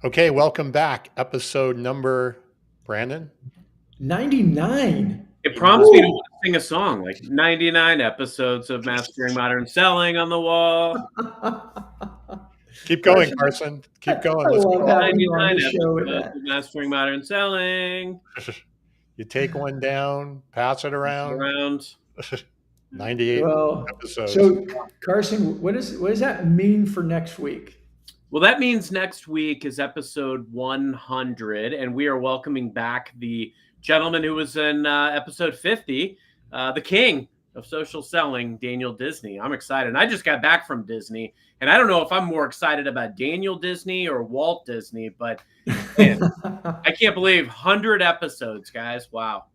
Okay, welcome back. Episode number, Brandon? 99. It prompts me to want to sing a song, like 99 episodes of Mastering Modern Selling on the wall. Keep going, Carson. Keep going. I Let's love go. having you on 99 the show with episodes that. of Mastering Modern Selling. You take one down, pass it around. 98 Well, episodes. so Carson, what does that mean for next week? Well, that means next week is episode 100, and we are welcoming back the gentleman who was in episode 50, the king of social selling, Daniel Disney. I'm excited. And I just got back from Disney, and I don't know if I'm more excited about Daniel Disney or Walt Disney, but man, I can't believe 100 episodes, guys. Wow.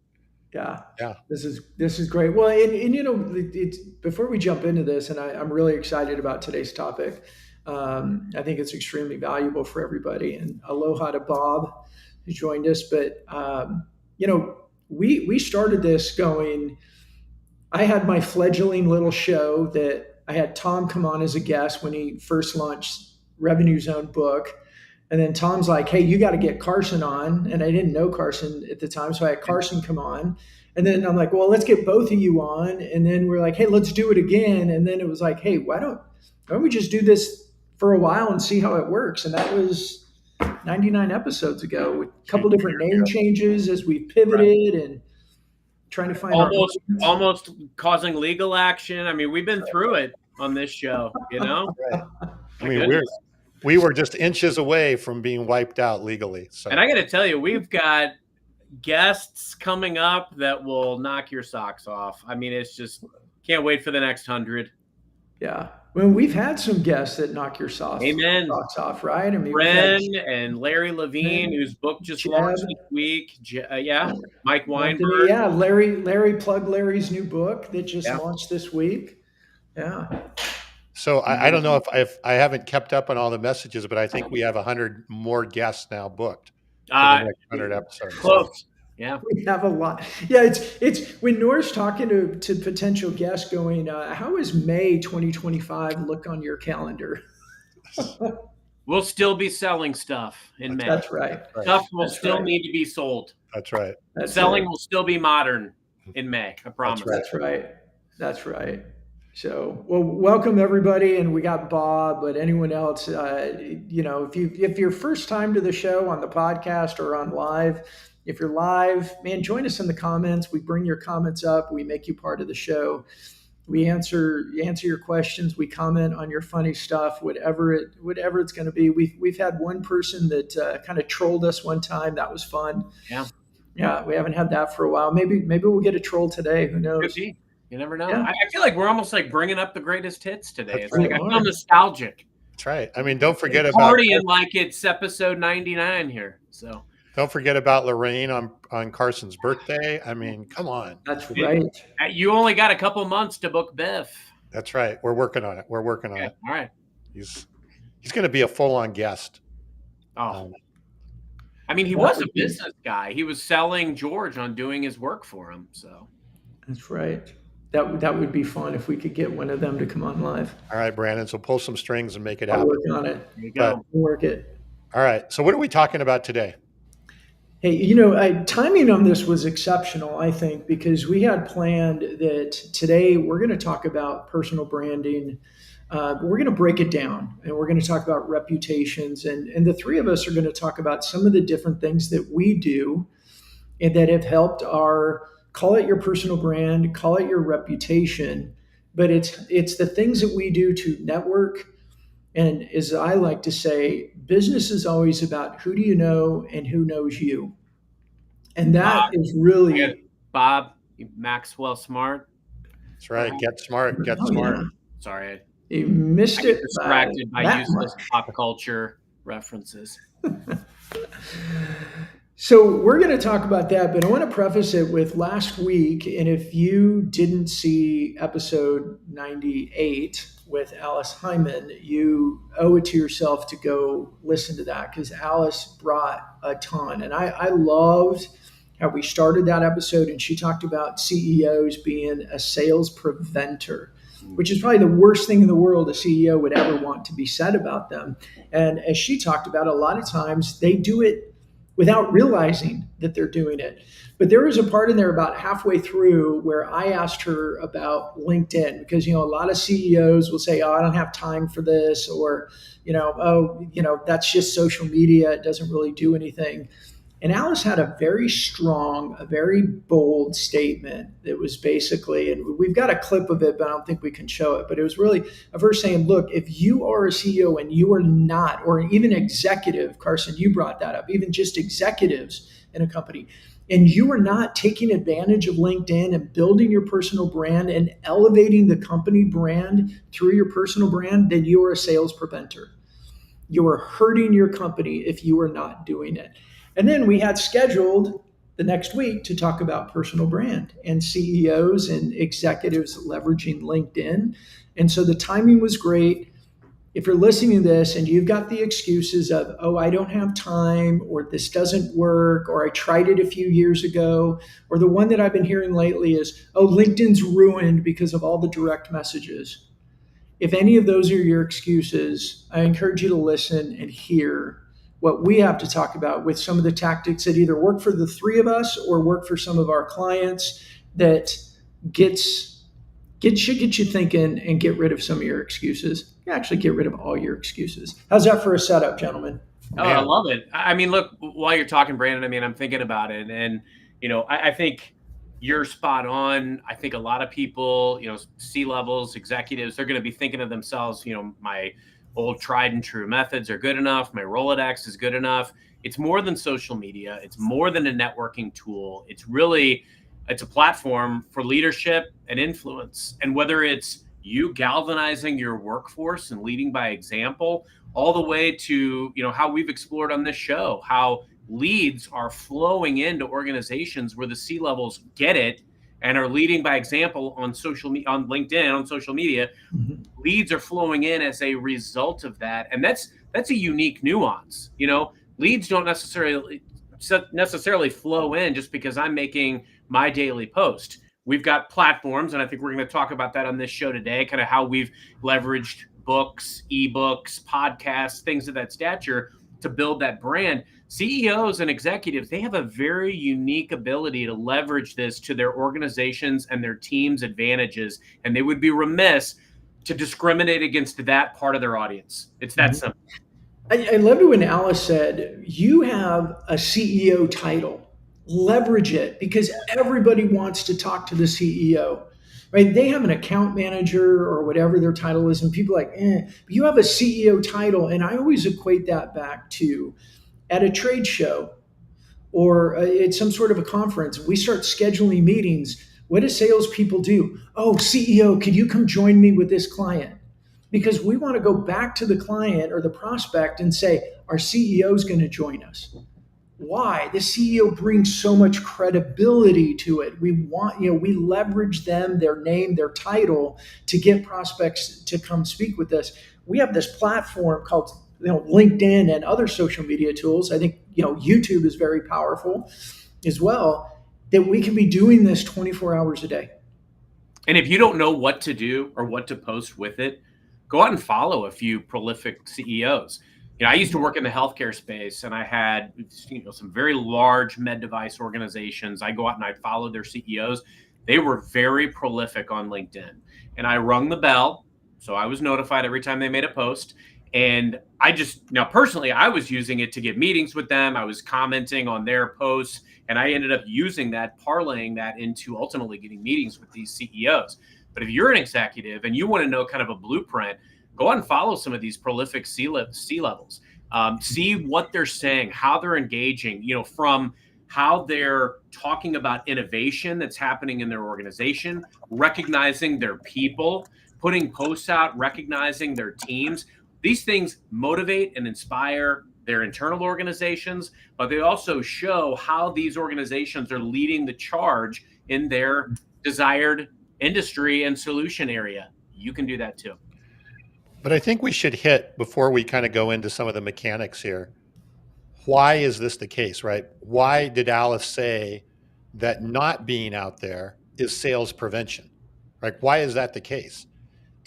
Yeah. Yeah. This is great. Well, and you know, it's before we jump into this, and I'm really excited about today's topic. I think it's extremely valuable for everybody. And aloha to Bob who joined us. But you know, we started this going. I had my fledgling little show that I had Tom come on as a guest when he first launched Revenue Zone book. And then Tom's like, hey, you got to get Carson on. And I didn't know Carson at the time. So I had Carson come on. And then I'm like, well, let's get both of you on. And then we're like, hey, let's do it again. And then it was like, hey, why don't we just do this for a while and see how it works? And that was 99 episodes ago with a couple different name changes as we pivoted and trying to find almost causing legal action. I mean, we've been through it on this show, you know? Right. I mean, we were just inches away from being wiped out legally. So. And I got to tell you, we've got guests coming up that will knock your socks off. I mean, it's just can't wait for the next 100. Yeah. Well, we've had some guests that knock your socks off, right? I mean, Ren and Larry Levine, whose book just launched this week. Mike Weinberg. Yeah, Larry plugged Larry's new book that just launched this week. Yeah. So I don't know if I haven't kept up on all the messages, but I think we have 100 more guests now booked for the next 100 episodes. Close. Yeah, we have a lot. Yeah, it's when Nora's talking to potential guests, going, "How is May 2025 look on your calendar?" We'll still be selling stuff in May. That's right. Stuff will still need to be sold. That's right. Selling will still be modern in May. I promise. That's right. So, well, welcome everybody, and we got Bob, but anyone else, you know, if you're first time to the show on the podcast or on live. If you're live, man, join us in the comments. We bring your comments up. We make you part of the show. We answer your questions. We comment on your funny stuff, whatever it's going to be. We've had one person that kind of trolled us one time. That was fun. Yeah. We haven't had that for a while. Maybe we'll get a troll today. Who knows? Could be. You never know. Yeah. I feel like we're almost like bringing up the greatest hits today. That's it's right. Like I feel nostalgic. That's right. I mean, don't forget about partying like it's episode 99 here. So. Don't forget about Lorraine on Carson's birthday. I mean, come on. That's right. You only got a couple months to book Biff. That's right. We're working on it. All right. He's going to be a full-on guest. Oh. I mean, he was a business guy. He was selling George on doing his work for him. So. That's right. That would be fun if we could get one of them to come on live. All right, Brandon. So pull some strings and make it happen. I'll work on it. There you go. We'll work it. All right. So what are we talking about today? Hey, you know, timing on this was exceptional, I think, because we had planned that today we're going to talk about personal branding. We're going to break it down, and we're going to talk about reputations. And the three of us are going to talk about some of the different things that we do and that have helped call it your personal brand, call it your reputation. But it's the things that we do to network. And as I like to say, business is always about who do you know and who knows you. And that is really Bob Maxwell Smart. That's right. Get smart. Get smart. Yeah. Sorry. You missed it. Distracted by useless pop culture references. So we're going to talk about that, but I want to preface it with last week. And if you didn't see episode 98 with Alice Hyman, you owe it to yourself to go listen to that because Alice brought a ton. And I loved how we started that episode, and she talked about CEOs being a sales preventer. which is probably the worst thing in the world a CEO would ever want to be said about them. And as she talked about, a lot of times they do it without realizing that they're doing it. But there was a part in there about halfway through where I asked her about LinkedIn, because, a lot of CEOs will say, oh, I don't have time for this, or, that's just social media. It doesn't really do anything. And Alice had a very strong, a very bold statement that was basically, and we've got a clip of it, but I don't think we can show it, but it was really of her saying, look, if you are a CEO and you are not, or even executive, Carson, you brought that up, even just executives in a company, and you are not taking advantage of LinkedIn and building your personal brand and elevating the company brand through your personal brand, then you are a sales preventer. You are hurting your company if you are not doing it. And then we had scheduled the next week to talk about personal brand and CEOs and executives leveraging LinkedIn. And so the timing was great. If you're listening to this and you've got the excuses of, oh, I don't have time, or this doesn't work, or I tried it a few years ago, or the one that I've been hearing lately is, oh, LinkedIn's ruined because of all the direct messages. If any of those are your excuses, I encourage you to listen and hear what we have to talk about with some of the tactics that either work for the three of us or work for some of our clients that should get you thinking and get rid of some of your excuses. Actually get rid of all your excuses. How's that for a setup, gentlemen? Oh, I love it. I mean, look, while you're talking, Brandon, I'm thinking about it, and I think you're spot on. I think a lot of people, C-levels, executives, they're going to be thinking of themselves, my old tried and true methods are good enough. My Rolodex is good enough. It's more than social media. It's more than a networking tool. It's a platform for leadership and influence. And whether it's you galvanizing your workforce and leading by example, all the way to, how we've explored on this show, how leads are flowing into organizations where the C-levels get it and are leading by example on on LinkedIn, on social media. Mm-hmm. Leads are flowing in as a result of that. And that's a unique nuance. Leads don't necessarily flow in just because I'm making my daily post. We've got platforms, and I think we're going to talk about that on this show today, kind of how we've leveraged books, ebooks, podcasts, things of that stature to build that brand. CEOs and executives, they have a very unique ability to leverage this to their organizations and their team's advantages, and they would be remiss to discriminate against that part of their audience. It's that simple. I loved it when Alice said, you have a CEO title. Leverage it, because everybody wants to talk to the CEO, right? They have an account manager or whatever their title is, and people are like, but you have a CEO title. And I always equate that back to at a trade show or at some sort of a conference, we start scheduling meetings. What do salespeople do? Oh, CEO, could you come join me with this client? Because we want to go back to the client or the prospect and say, our CEO is going to join us. Why? The CEO brings so much credibility to it. We leverage them, their name, their title to get prospects to come speak with us. We have this platform called LinkedIn and other social media tools. I think YouTube is very powerful as well, that we can be doing this 24 hours a day. And if you don't know what to do or what to post with it, go out and follow a few prolific CEOs. I used to work in the healthcare space, and I had some very large med device organizations. I go out and I follow their CEOs. They were very prolific on LinkedIn, and I rung the bell, so I was notified every time they made a post. And personally, I was using it to get meetings with them. I was commenting on their posts, and I ended up using that, parlaying that into ultimately getting meetings with these CEOs. But if you're an executive and you want to know kind of a blueprint, go out and follow some of these prolific C-levels. See what they're saying, how they're engaging, from how they're talking about innovation that's happening in their organization, recognizing their people, putting posts out, recognizing their teams. These things motivate and inspire their internal organizations, but they also show how these organizations are leading the charge in their desired industry and solution area. You can do that too. But I think we should hit, before we kind of go into some of the mechanics here, why is this the case, right? Why did Alice say that not being out there is sales prevention, right? Why is that the case?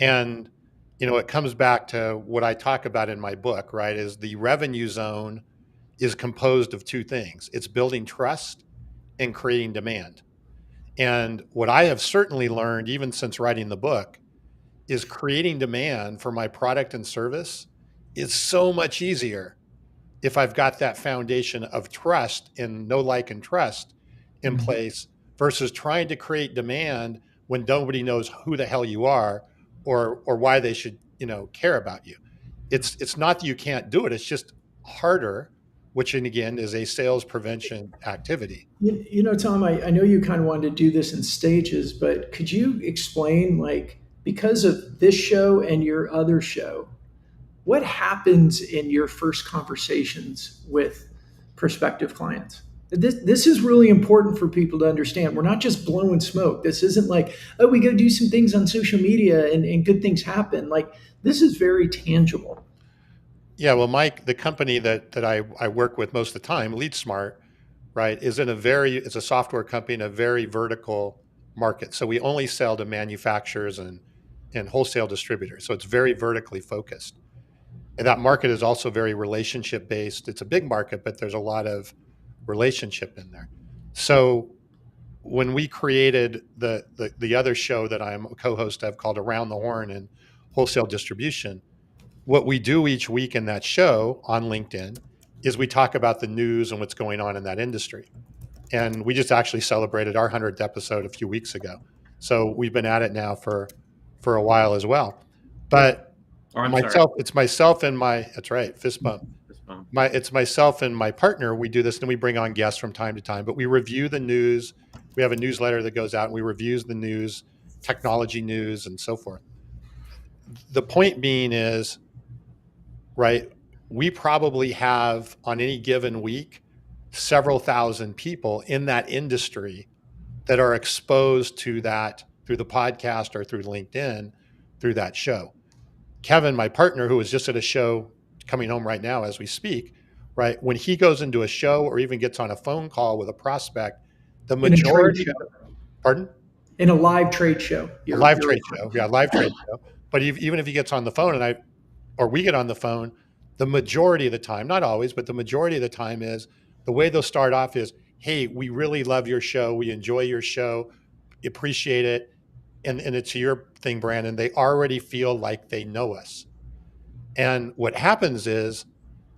And, it comes back to what I talk about in my book, right? Is the revenue zone is composed of two things. It's building trust and creating demand. And what I have certainly learned, even since writing the book, is creating demand for my product and service is so much easier if I've got that foundation of trust and know, like, and trust in place versus trying to create demand when nobody knows who the hell you are or why they should, care about you. It's not that you can't do it. It's just harder, which again is a sales prevention activity. Tom, I know you kind of wanted to do this in stages, but could you explain, like, because of this show and your other show, what happens in your first conversations with prospective clients? This is really important for people to understand. We're not just blowing smoke. This isn't like, oh, we go do some things on social media and good things happen. Like, this is very tangible. Yeah, well, Mike, the company that I work with most of the time, LeadSmart, right, is it's a software company in a very vertical market. So we only sell to manufacturers and wholesale distributors. So it's very vertically focused. And that market is also very relationship based. It's a big market, but there's a lot of relationship in there. So when we created the other show that I'm a co-host of called Around the Horn and Wholesale Distribution, what we do each week in that show on LinkedIn is we talk about the news and what's going on in that industry. And we just actually celebrated our 100th episode a few weeks ago. So we've been at it now for a while as well. But it's myself and that's right, fist bump. It's myself and my partner. We do this and we bring on guests from time to time, but we review the news. We have a newsletter that goes out and we review the news, technology news, and so forth. The point being is, right, we probably have on any given week several thousand people in that industry that are exposed to that through the podcast or through LinkedIn, through that show. Kevin, my partner, who is just at a show coming home right now as we speak, right, when he goes into a show or even gets on a phone call with a prospect, the majority, pardon? In a live trade show. Live trade show. But even if he gets on the phone or we get on the phone, the majority of the time, not always, but the majority of the time is the way they'll start off is, hey, we really love your show. We enjoy your show, appreciate it. And it's your thing, Brandon. They already feel like they know us. And what happens is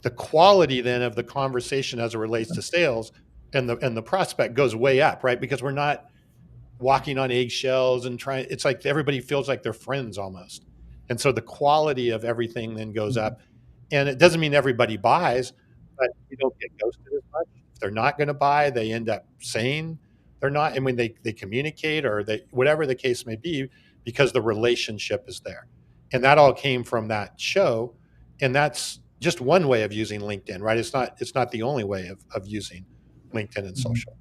the quality then of the conversation as it relates to sales and the prospect goes way up, right? Because we're not walking on eggshells and it's like everybody feels like they're friends almost. And so the quality of everything then goes up. And it doesn't mean everybody buys, but you don't get ghosted as much. If they're not going to buy, they end up saying they're not. And when they communicate or whatever the case may be, because the relationship is there. And that all came from that show. And that's just one way of using LinkedIn, right? It's not the only way of using LinkedIn and social.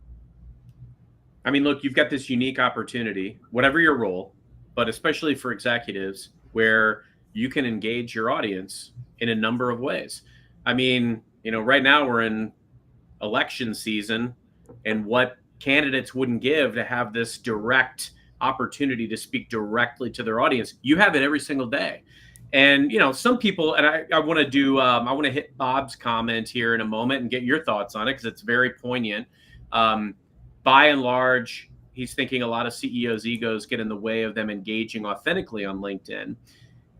I mean, look, you've got this unique opportunity, whatever your role, but especially for executives, where you can engage your audience in a number of ways. I mean, right now we're in election season, and what candidates wouldn't give to have this direct opportunity to speak directly to their audience, you have it every single day. And, some people, and I want to hit Bob's comment here in a moment and get your thoughts on it because it's very poignant. By and large, he's thinking a lot of CEOs' egos get in the way of them engaging authentically on LinkedIn. And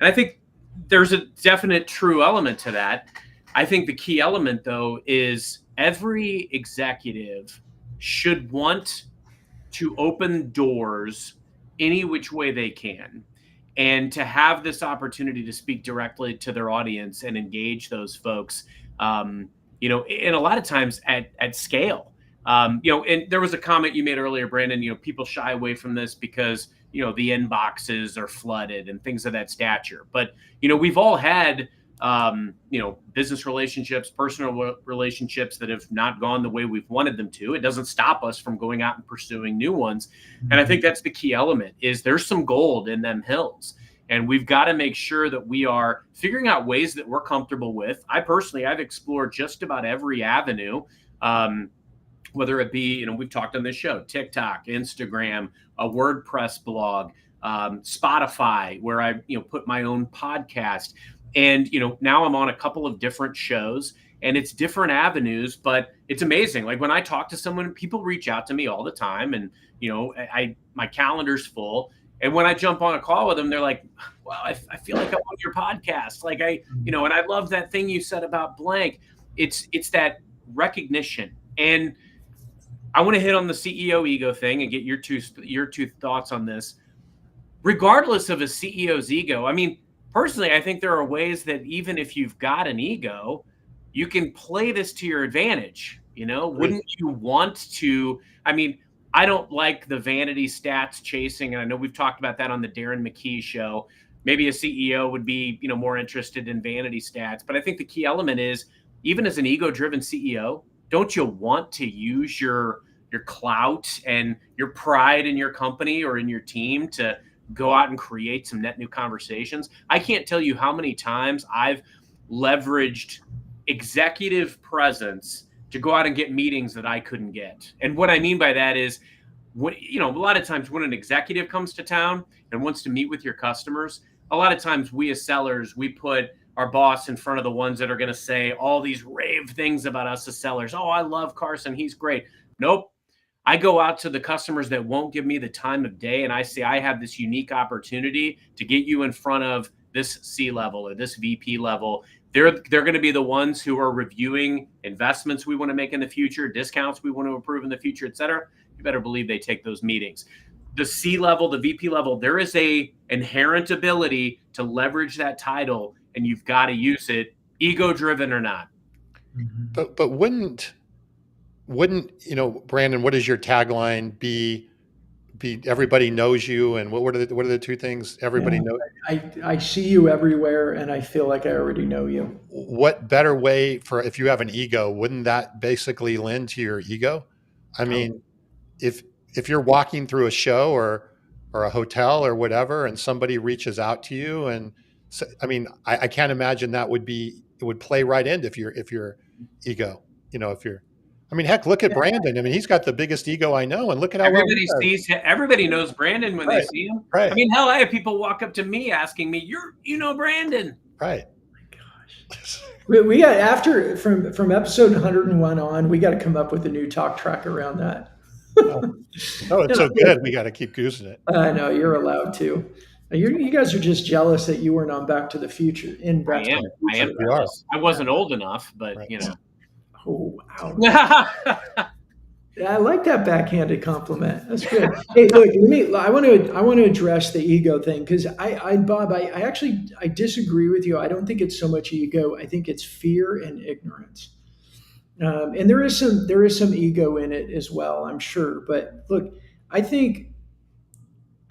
I think there's a definite true element to that. I think the key element, though, is every executive should want to open doors any which way they can, and to have this opportunity to speak directly to their audience and engage those folks, and a lot of times at scale. And there was a comment you made earlier, Brandon, people shy away from this because, the inboxes are flooded and things of that stature. But, we've all had, business relationships, personal relationships that have not gone the way we've wanted them to. It doesn't stop us from going out and pursuing new ones. And I think that's the key element is there's some gold in them hills. And we've got to make sure that we are figuring out ways that we're comfortable with. I've explored just about every avenue, whether it be, we've talked on this show, TikTok, Instagram, a WordPress blog, Spotify, where I put my own podcast, and now I'm on a couple of different shows, and it's different avenues, but it's amazing. Like when I talk to someone, people reach out to me all the time, and my calendar's full. And when I jump on a call with them, they're like, "Wow, I feel like I'm on your podcast. Like and I love that thing you said about blank." It's that recognition, and I want to hit on the CEO ego thing and get your two thoughts on this. Regardless of a CEO's ego, I mean, personally, I think there are ways that even if you've got an ego, you can play this to your advantage. Wouldn't you want to? I mean, I don't like the vanity stats chasing, and I know we've talked about that on the Darren McKee show. Maybe a CEO would be, more interested in vanity stats, but I think the key element is, even as an ego-driven CEO, don't you want to use your clout and your pride in your company or in your team to go out and create some net new conversations? I can't tell you how many times I've leveraged executive presence to go out and get meetings that I couldn't get. And what I mean by that is, when, a lot of times when an executive comes to town and wants to meet with your customers, a lot of times we as sellers, we put our boss in front of the ones that are going to say all these rave things about us as sellers. Oh, I love Carson. He's great. Nope. I go out to the customers that won't give me the time of day, and I say, I have this unique opportunity to get you in front of this C-level or this VP level. They're going to be the ones who are reviewing investments we want to make in the future, discounts we want to approve in the future, et cetera. You better believe they take those meetings. The C-level, the VP level, there is a inherent ability to leverage that title, and you've got to use it, ego-driven or not. But wouldn't Brandon, what is your tagline be everybody knows you, and what are the two things everybody knows? I see you everywhere, and I feel like I already know you. What better way for, if you have an ego, wouldn't that basically lend to your ego? I mean, if you're walking through a show or a hotel or whatever, and somebody reaches out to you, and so, I mean, I can't imagine it would play right into if your ego, I mean, heck, look at Brandon. I mean, he's got the biggest ego I know, and look at how everybody knows Brandon when they see him. Right. I mean, hell, I have people walk up to me asking me, Brandon. Right. Oh my gosh. We got, from episode 101 on, we got to come up with a new talk track around that. Oh, it's so good. We got to keep goosing it. I know, you're allowed to. You guys are just jealous that you weren't on Back to the Future. I am. I wasn't old enough, but right. Oh, wow. I like that backhanded compliment. That's good. Hey, look, I want to address the ego thing, because Bob, I disagree with you. I don't think it's so much ego. I think it's fear and ignorance. And there is some ego in it as well, I'm sure. But look, I think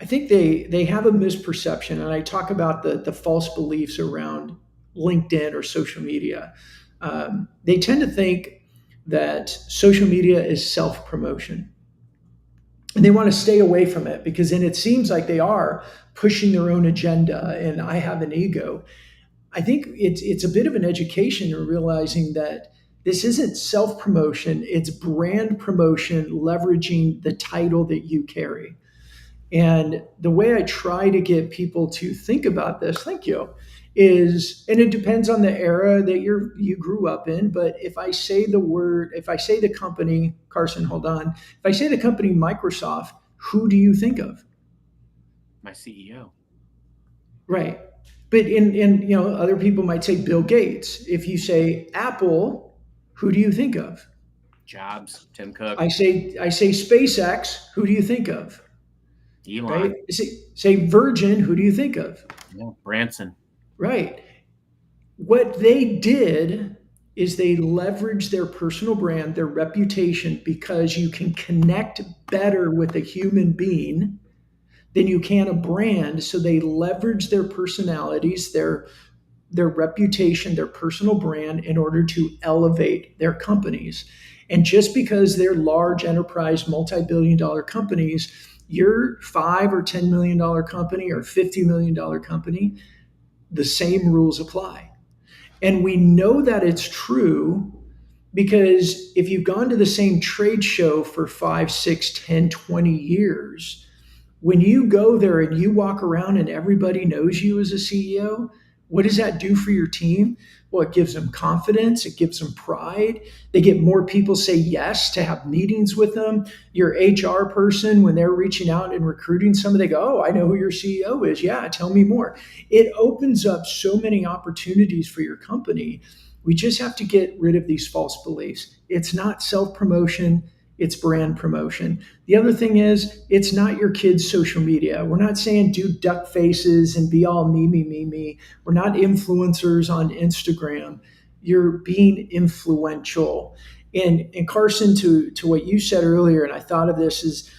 they have a misperception, and I talk about the false beliefs around LinkedIn or social media. They tend to think that social media is self-promotion, and they want to stay away from it, because then it seems like they are pushing their own agenda, and I have an ego. I think it's a bit of an education in realizing that this isn't self-promotion, it's brand promotion, leveraging the title that you carry. And the way I try to get people to think about this, thank you, is, and it depends on the era that you grew up in, but if I say the company, Carson, hold on. If I say the company Microsoft, who do you think of? My CEO. Right. But in other people might say Bill Gates. If you say Apple, who do you think of? Jobs, Tim Cook. I say SpaceX, who do you think of? Elon. Right? Say Virgin, who do you think of? Yeah, Branson. Right. What they did is they leveraged their personal brand, their reputation, because you can connect better with a human being than you can a brand. So they leverage their personalities, their reputation, their personal brand in order to elevate their companies. And just because they're large enterprise, multi-billion-dollar companies, your $5 or $10 million company or $50 million company, the same rules apply. And we know that it's true because if you've gone to the same trade show for 5, 6, 10, 20 years, When you go there and you walk around and everybody knows you as a CEO, what does that do for your team? Well, it gives them confidence. It gives them pride. They get more people say yes to have meetings with them. Your HR person, when they're reaching out and recruiting somebody, they go, oh, I know who your CEO is. Yeah, tell me more. It opens up so many opportunities for your company. We just have to get rid of these false beliefs. It's not self-promotion. It's brand promotion. The other thing is, it's not your kids' social media. We're not saying do duck faces and be all me, me, me, me. We're not influencers on Instagram. You're being influential. And Carson, to what you said earlier, and I thought of this is,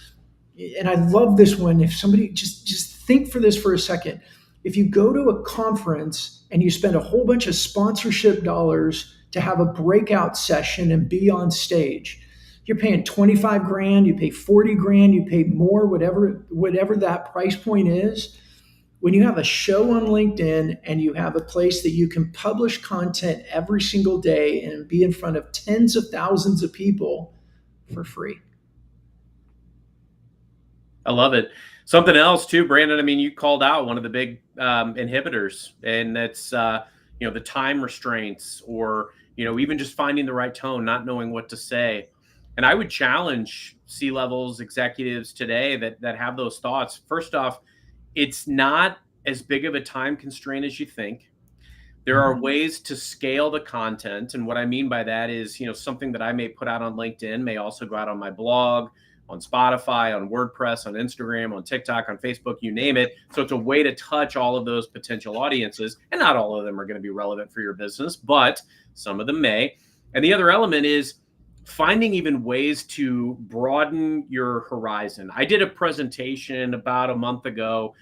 and I love this one. If somebody just think for this for a second. If you go to a conference and you spend a whole bunch of sponsorship dollars to have a breakout session and be on stage, you're paying 25 grand, you pay 40 grand, you pay more, whatever that price point is. When you have a show on LinkedIn and you have a place that you can publish content every single day and be in front of tens of thousands of people for free. I love it. Something else too, Brandon. I mean, you called out one of the big inhibitors, and that's the time restraints, or even just finding the right tone, not knowing what to say. And I would challenge C-levels, executives today that have those thoughts. First off, it's not as big of a time constraint as you think. There are ways to scale the content. And what I mean by that is, something that I may put out on LinkedIn may also go out on my blog, on Spotify, on WordPress, on Instagram, on TikTok, on Facebook, you name it. So it's a way to touch all of those potential audiences. And not all of them are going to be relevant for your business, but some of them may. And the other element is finding even ways to broaden your horizon. I did a presentation about a month ago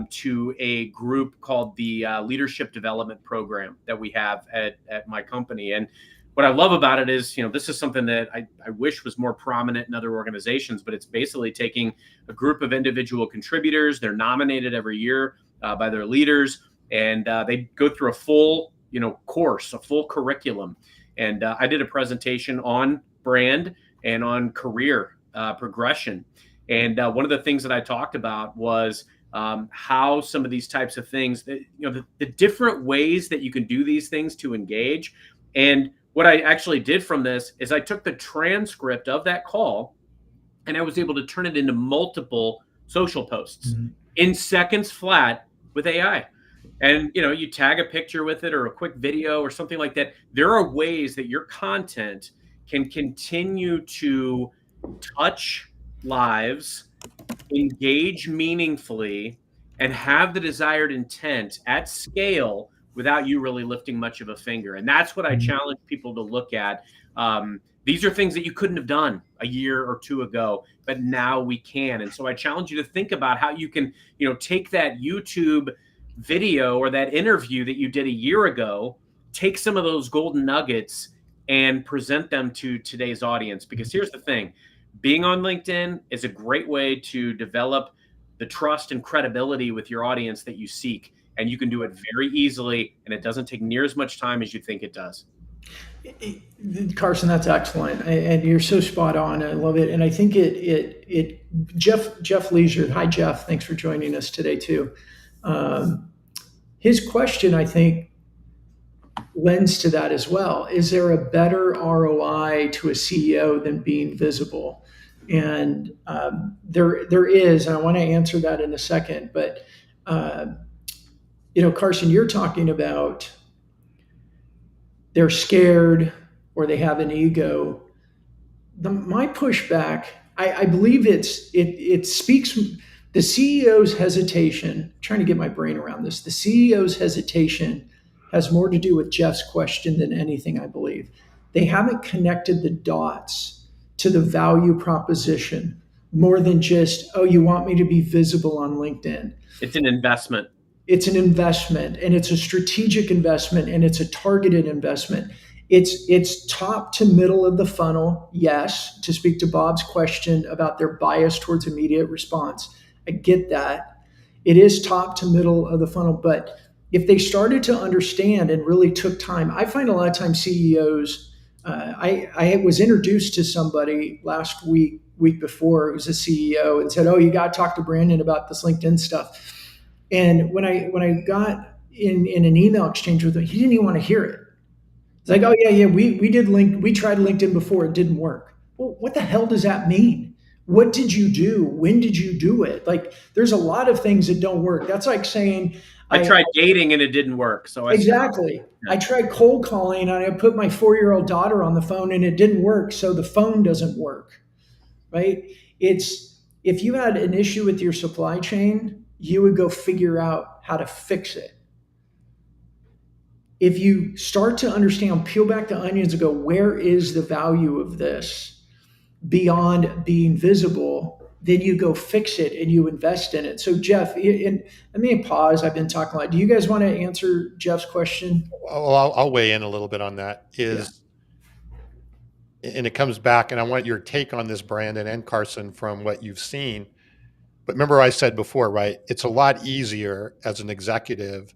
to a group called the Leadership Development Program that we have at my company. And what I love about it is, this is something that I wish was more prominent in other organizations, but it's basically taking a group of individual contributors. They're nominated every year by their leaders, and they go through a full, course, a full curriculum. And I did a presentation on brand and on career progression. And one of the things that I talked about was how some of these types of things, the different ways that you can do these things to engage. And what I actually did from this is I took the transcript of that call and I was able to turn it into multiple social posts in seconds flat with AI. And, you tag a picture with it or a quick video or something like that. There are ways that your content can continue to touch lives, engage meaningfully, and have the desired intent at scale without you really lifting much of a finger. And that's what I challenge people to look at. These are things that you couldn't have done a year or two ago, but now we can. And so I challenge you to think about how you can, take that YouTube video or that interview that you did a year ago, take some of those golden nuggets and present them to today's audience. Because here's the thing, being on LinkedIn is a great way to develop the trust and credibility with your audience that you seek. And you can do it very easily, and it doesn't take near as much time as you think it does. Carson, that's excellent, and you're so spot on. I love it, and I think Jeff Leisure. Hi, Jeff. Thanks for joining us today too. His question, I think, lends to that as well. Is there a better ROI to a CEO than being visible? And there is, and I want to answer that in a second. But Carson, you're talking about they're scared or they have an ego. My pushback, I believe it speaks. The CEO's hesitation, I'm trying to get my brain around this, the CEO's hesitation has more to do with Jeff's question than anything, I believe. They haven't connected the dots to the value proposition more than just, oh, you want me to be visible on LinkedIn. It's an investment. It's an investment, and it's a strategic investment, and it's a targeted investment. It's top to middle of the funnel, yes, to speak to Bob's question about their bias towards immediate response. I get that. It is top to middle of the funnel, but if they started to understand and really took time, I find a lot of times CEOs, I was introduced to somebody last week week before, who's a CEO, and said, "Oh, you got to talk to Brandon about this LinkedIn stuff." And when I got in an email exchange with him, he didn't even want to hear it. It's like, "Oh yeah, we tried LinkedIn before, it didn't work." Well, what the hell does that mean? What did you do? When did you do it? Like, there's a lot of things that don't work. That's like saying, I tried dating and it didn't work. So exactly. I tried cold calling and I put my 4-year-old daughter on the phone and it didn't work. So the phone doesn't work, right? It's, if you had an issue with your supply chain, you would go figure out how to fix it. If you start to understand, peel back the onions and go, where is the value of this beyond being visible? Then you go fix it and you invest in it. So Jeff, and let me pause. I've been talking a lot. Do you guys want to answer Jeff's question? Well, I'll weigh in a little bit on that. And it comes back, and I want your take on this, Brandon and Carson, from what you've seen. But remember I said before, right? It's a lot easier as an executive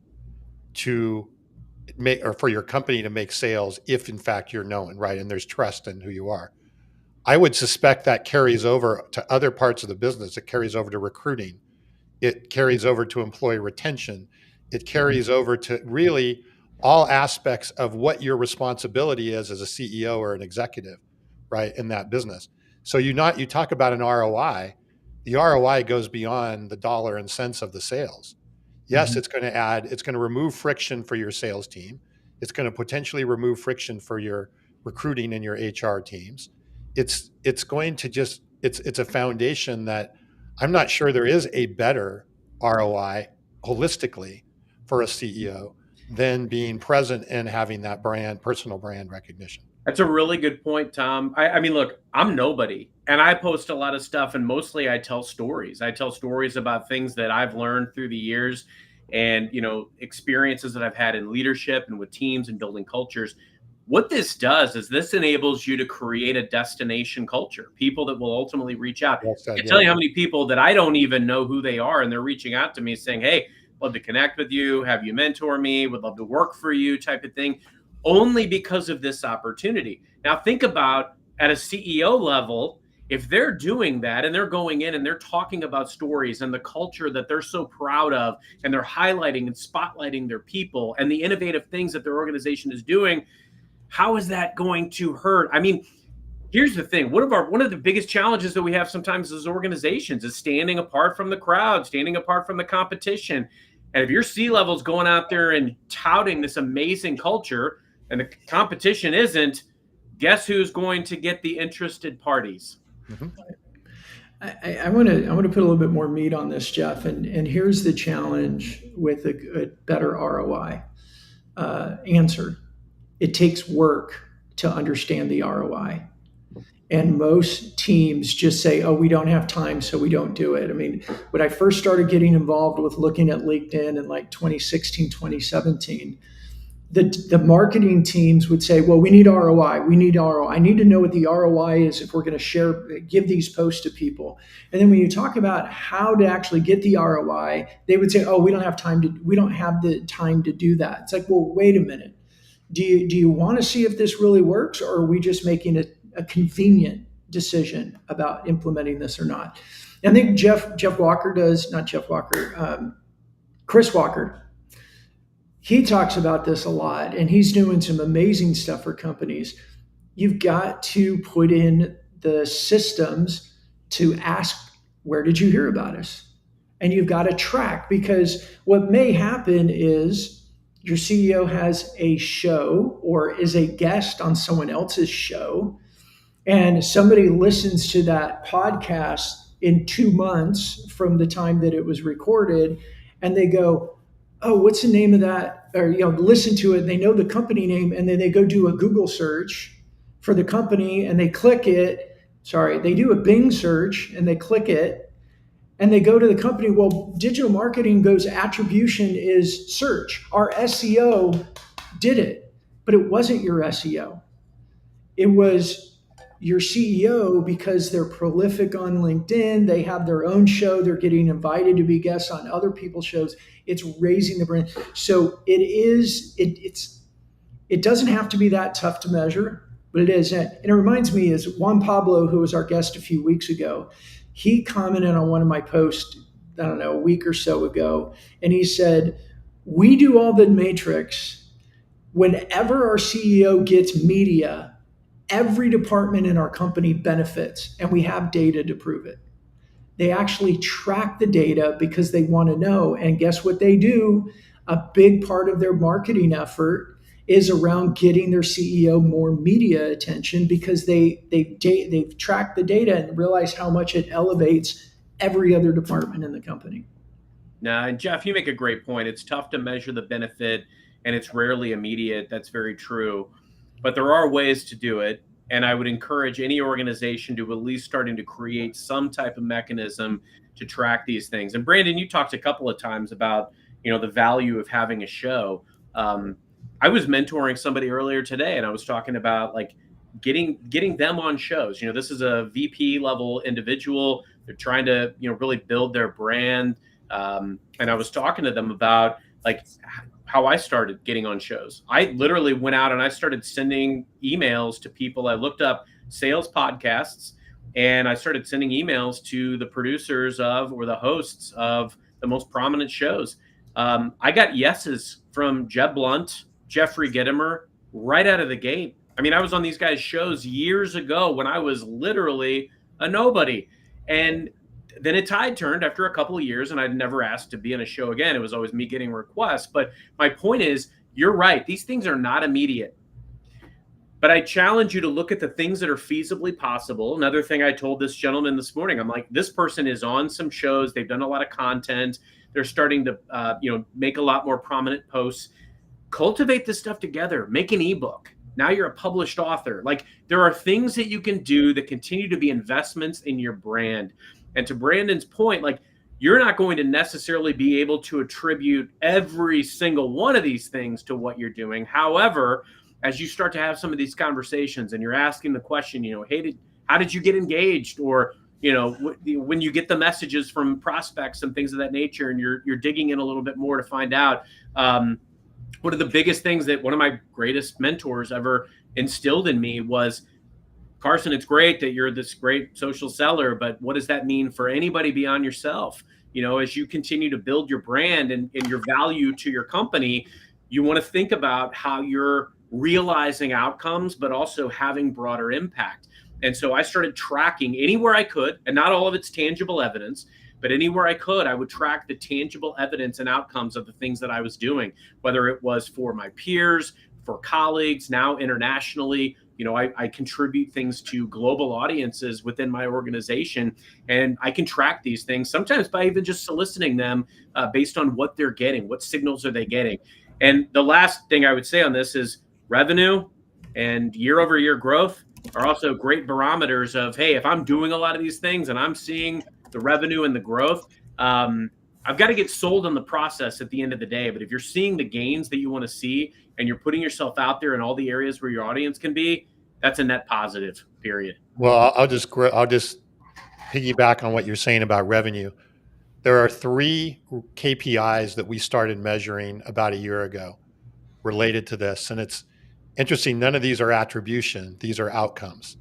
to make, or for your company to make sales if in fact you're known, right? And there's trust in who you are. I would suspect that carries over to other parts of the business. It carries over to recruiting. It carries over to employee retention. It carries over to really all aspects of what your responsibility is as a CEO or an executive, right, in that business. So you talk about an ROI. The ROI goes beyond the dollar and cents of the sales. Yes, it's going to remove friction for your sales team. It's going to potentially remove friction for your recruiting and your HR teams. It's going to just, it's a foundation that I'm not sure there is a better ROI holistically for a CEO than being present and having that personal brand recognition. That's a really good point, Tom. I mean, look, I'm nobody, and I post a lot of stuff, and mostly I tell stories. I tell stories about things that I've learned through the years and, experiences that I've had in leadership and with teams and building cultures. What this does is this enables you to create a destination culture, people that will ultimately reach out. I can tell you how many people that I don't even know who they are, and they're reaching out to me saying, "Hey, love to connect with you, have you mentor me, would love to work for you," type of thing, only because of this opportunity. Now, think about at a CEO level, if they're doing that and they're going in and they're talking about stories and the culture that they're so proud of, and they're highlighting and spotlighting their people and the innovative things that their organization is doing, how is that going to hurt? I mean, here's the thing. One of the biggest challenges that we have sometimes as organizations is standing apart from the crowd, standing apart from the competition. And if your C-level's going out there and touting this amazing culture and the competition isn't, guess who's going to get the interested parties? Mm-hmm. I want to put a little bit more meat on this, Jeff. And here's the challenge with a better ROI answer. It takes work to understand the ROI. And most teams just say, "Oh, we don't have time, so we don't do it." I mean, when I first started getting involved with looking at LinkedIn in like 2016, 2017, the marketing teams would say, "Well, we need ROI. We need ROI. I need to know what the ROI is if we're going to give these posts to people." And then when you talk about how to actually get the ROI, they would say, "Oh, we don't have the time to do that." It's like, well, wait a minute. Do you want to see if this really works, or are we just making a convenient decision about implementing this or not? And I think Chris Walker, he talks about this a lot, and he's doing some amazing stuff for companies. You've got to put in the systems to ask, where did you hear about us? And you've got to track, because what may happen is your CEO has a show or is a guest on someone else's show, and somebody listens to that podcast in 2 months from the time that it was recorded, and they go, "Oh, what's the name of that?" Or, listen to it, and they know the company name, and then they go do a Google search for the company, and they click it. They do a Bing search, and they click it, and they go to the company. Well, digital marketing goes, attribution is search. Our SEO did it, but it wasn't your SEO. It was your CEO, because they're prolific on LinkedIn. They have their own show. They're getting invited to be guests on other people's shows. It's raising the brand. So it doesn't have to be that tough to measure. But it is. And it reminds me is Juan Pablo, who was our guest a few weeks ago, he commented on one of my posts, I don't know, a week or so ago. And he said, we do all the matrix. Whenever our CEO gets media, every department in our company benefits, and we have data to prove it. They actually track the data because they want to know. And guess what they do? A big part of their marketing effort is around getting their CEO more media attention because they've tracked the data and realize how much it elevates every other department in the company. Now, and Jeff, you make a great point. It's tough to measure the benefit, and it's rarely immediate. That's very true. But there are ways to do it. And I would encourage any organization to at least starting to create some type of mechanism to track these things. And Brandon, you talked a couple of times about, the value of having a show. I was mentoring somebody earlier today, and I was talking about like getting them on shows. This is a VP level individual. They're trying to, really build their brand. And I was talking to them about like how I started getting on shows. I literally went out and I started sending emails to people. I looked up sales podcasts and I started sending emails to the producers of or the hosts of the most prominent shows. I got yeses from Jeb Blunt, Jeffrey Gitomer right out of the gate. I mean, I was on these guys' shows years ago when I was literally a nobody. And then a tide turned after a couple of years, and I'd never asked to be in a show again. It was always me getting requests. But my point is, you're right. These things are not immediate. But I challenge you to look at the things that are feasibly possible. Another thing I told this gentleman this morning, I'm like, this person is on some shows. They've done a lot of content. They're starting to, make a lot more prominent posts. Cultivate this stuff together. Make an ebook. Now you're a published author. Like, there are things that you can do that continue to be investments in your brand. And to Brandon's point, like, you're not going to necessarily be able to attribute every single one of these things to what you're doing. However, as you start to have some of these conversations and you're asking the question, hey, how did you get engaged? Or, when you get the messages from prospects and things of that nature, and you're digging in a little bit more to find out, one of the biggest things that one of my greatest mentors ever instilled in me was, Carson, it's great that you're this great social seller, but what does that mean for anybody beyond yourself? As you continue to build your brand and your value to your company, you want to think about how you're realizing outcomes, but also having broader impact. And so I started tracking anywhere I could, and not all of it's tangible evidence, but anywhere I could, I would track the tangible evidence and outcomes of the things that I was doing, whether it was for my peers, for colleagues, now internationally. I contribute things to global audiences within my organization, and I can track these things sometimes by even just soliciting them based on what they're getting, what signals are they getting. And the last thing I would say on this is revenue and year-over-year growth are also great barometers of, hey, if I'm doing a lot of these things and I'm seeing the revenue and the growth, I've got to get sold on the process at the end of the day. But if you're seeing the gains that you want to see and you're putting yourself out there in all the areas where your audience can be, that's a net positive, period. Well, I'll just piggyback on what you're saying about revenue. There are 3 KPIs that we started measuring about a year ago related to this. And it's interesting. None of these are attribution. These are outcomes.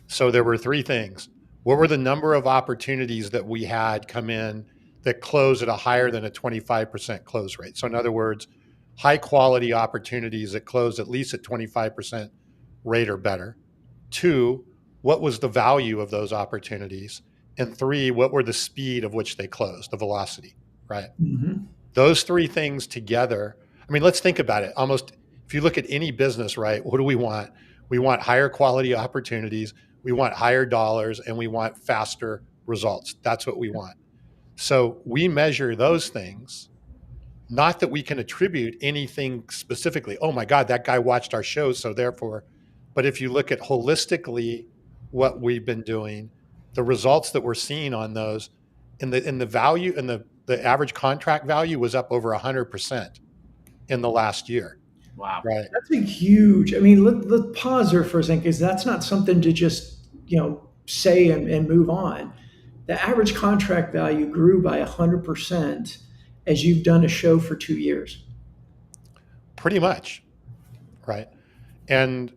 So there were 3 things. What were the number of opportunities that we had come in that close at a higher than a 25% close rate? So in other words, high quality opportunities that close at least at 25% rate or better. 2, what was the value of those opportunities? And 3, what were the speed of which they closed, the velocity, right? Mm-hmm. Those 3 things together. I mean, let's think about it. Almost, if you look at any business, right, what do we want? We want higher quality opportunities. We want higher dollars, and we want faster results. That's what we want. So we measure those things, not that we can attribute anything specifically. Oh my God, that guy watched our show, so therefore. But if you look at holistically what we've been doing, the results that we're seeing on those, and the value and the average contract value was up over 100% in the last year. Wow. Right. That's a huge, I mean, let's pause there for a second, because that's not something to just, say and move on. The average contract value grew by 100% as you've done a show for 2 years. Pretty much. Right. And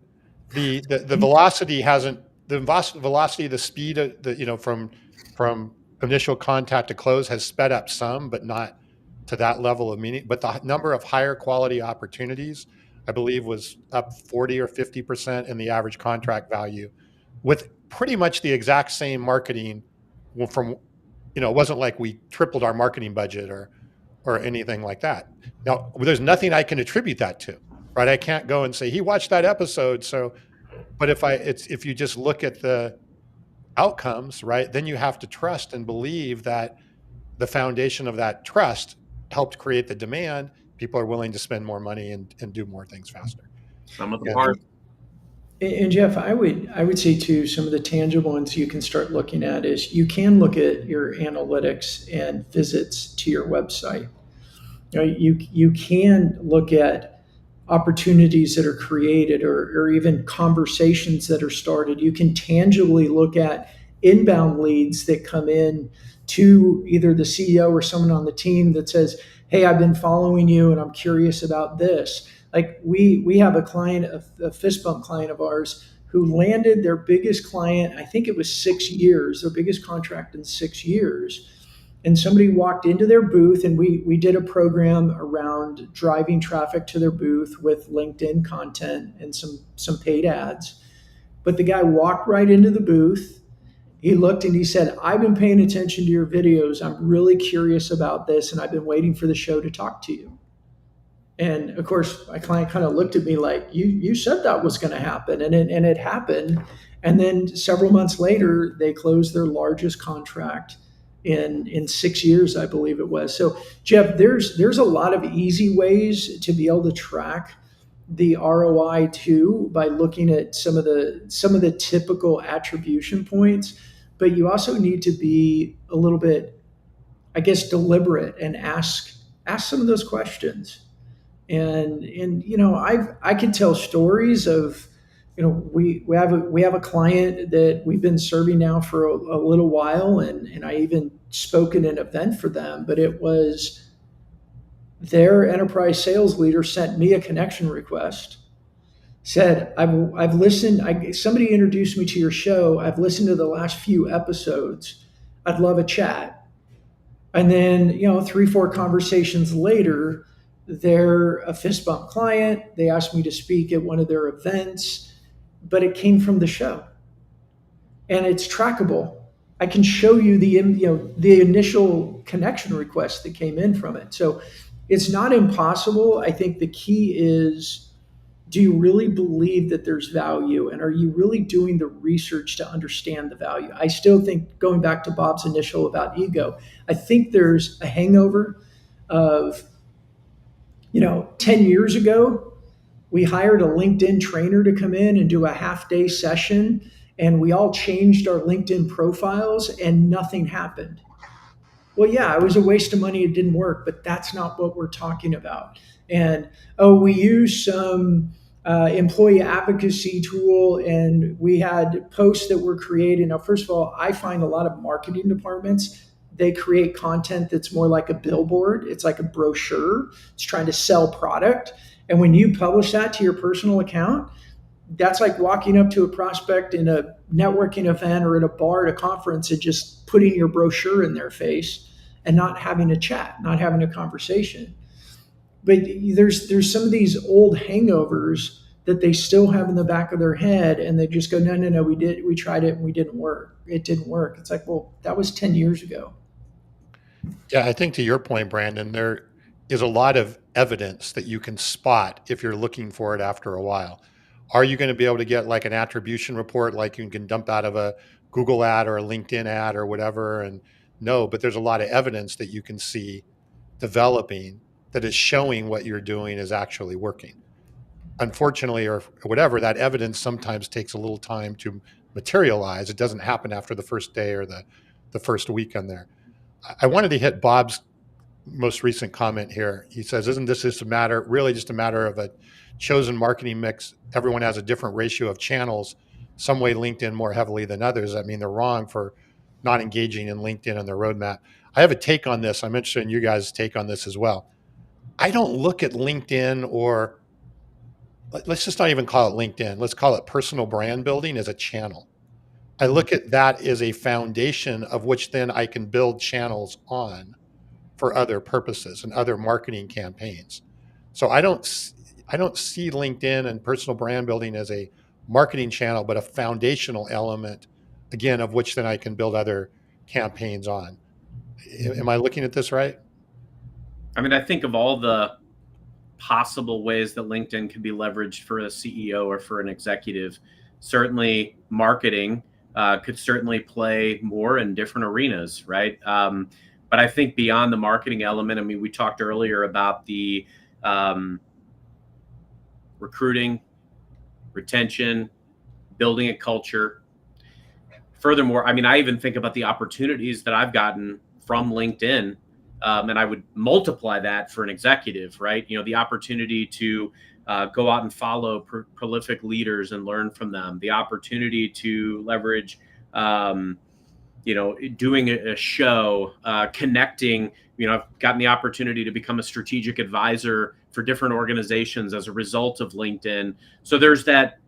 the velocity hasn't velocity, the speed of the from initial contact to close has sped up some, but not to that level of meaning. But the number of higher quality opportunities, I believe, was up 40 or 50% in the average contract value, with pretty much the exact same marketing. From it wasn't like we tripled our marketing budget or anything like that. Now, there's nothing I can attribute that to, right? I can't go and say he watched that episode, so. But if you just look at the outcomes, right, then you have to trust and believe that the foundation of that trust helped create the demand. People are willing to spend more money and do more things faster. Some of the parts. And Jeff, I would say too, some of the tangible ones you can start looking at is you can look at your analytics and visits to your website. You can look at opportunities that are created or even conversations that are started. You can tangibly look at inbound leads that come in to either the CEO or someone on the team that says, hey, I've been following you and I'm curious about this. Like we have a client, a fist bump client of ours, who landed their biggest client, I think it was 6 years, their biggest contract in 6 years. And somebody walked into their booth, and we did a program around driving traffic to their booth with LinkedIn content and some paid ads. But the guy walked right into the booth. He looked and he said, I've been paying attention to your videos. I'm really curious about this, and I've been waiting for the show to talk to you. And of course, my client kind of looked at me like, you said that was going to happen. And it happened. And then several months later, they closed their largest contract in 6 years, I believe it was. So Jeff, there's a lot of easy ways to be able to track the ROI too, by looking at some of the typical attribution points. But you also need to be a little bit, I guess, deliberate and ask some of those questions. And I could tell stories of, we have a client that we've been serving now for a little while, and I even spoke at an event for them, but it was their enterprise sales leader sent me a connection request, said, I've listened, somebody introduced me to your show, I've listened to the last few episodes, I'd love a chat. And then 3-4 conversations later, they're a fist bump client. They asked me to speak at one of their events, but it came from the show, and it's trackable. I can show you the initial connection request that came in from it. So it's not impossible. I think the key is, do you really believe that there's value, and are you really doing the research to understand the value? I still think, going back to Bob's initial about ego, I think there's a hangover of 10 years ago, we hired a LinkedIn trainer to come in and do a half-day session, and we all changed our LinkedIn profiles and nothing happened. Well, yeah, it was a waste of money. It didn't work, but that's not what we're talking about. And, we used some employee advocacy tool, and we had posts that were created. Now, first of all, I find a lot of marketing departments, they create content that's more like a billboard. It's like a brochure. It's trying to sell product. And when you publish that to your personal account, that's like walking up to a prospect in a networking event or in a bar at a conference and just putting your brochure in their face and not having a chat, not having a conversation. But there's some of these old hangovers that they still have in the back of their head, and they just go, no, we tried it and it didn't work. It's like, well, that was 10 years ago. Yeah, I think to your point, Brandon, there is a lot of evidence that you can spot if you're looking for it after a while. Are you going to be able to get like an attribution report like you can dump out of a Google ad or a LinkedIn ad or whatever? And no, but there's a lot of evidence that you can see developing that is showing what you're doing is actually working. Unfortunately, or whatever, that evidence sometimes takes a little time to materialize. It doesn't happen after the first day or the first week on there. I wanted to hit Bob's most recent comment here. He says, isn't this just really just a matter of a chosen marketing mix? Everyone has a different ratio of channels. Some weigh LinkedIn more heavily than others. I mean, they're wrong for not engaging in LinkedIn on their roadmap. I have a take on this. I'm interested in you guys' take on this as well. I don't look at LinkedIn or let's just not even call it LinkedIn. Let's call it personal brand building as a channel. I look at that as a foundation of which then I can build channels on for other purposes and other marketing campaigns. So I don't see LinkedIn and personal brand building as a marketing channel, but a foundational element, again, of which then I can build other campaigns on. Am I looking at this right? I mean, I think of all the possible ways that LinkedIn could be leveraged for a CEO or for an executive. Certainly, marketing could certainly play more in different arenas, right? But I think beyond the marketing element, I mean, we talked earlier about the recruiting, retention, building a culture. Furthermore, I mean, I even think about the opportunities that I've gotten from LinkedIn, and I would multiply that for an executive, right? You know, the opportunity to go out and follow prolific leaders and learn from them, the opportunity to leverage, you know, doing a show, connecting. You know, I've gotten the opportunity to become a strategic advisor for different organizations as a result of LinkedIn. So there's that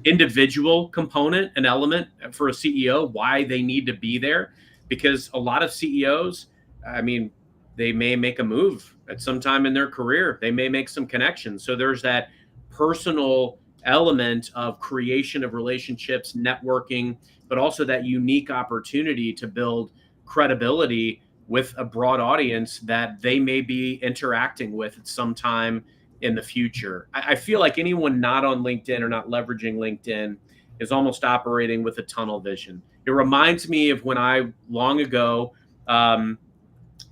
individual component, an element for a CEO, why they need to be there, because a lot of CEOs, I mean, they may make a move at some time in their career. They may make some connections. So there's that personal element of creation of relationships, networking, but also that unique opportunity to build credibility with a broad audience that they may be interacting with at some time in the future. I feel like anyone not on LinkedIn or not leveraging LinkedIn is almost operating with a tunnel vision. It reminds me of when I long ago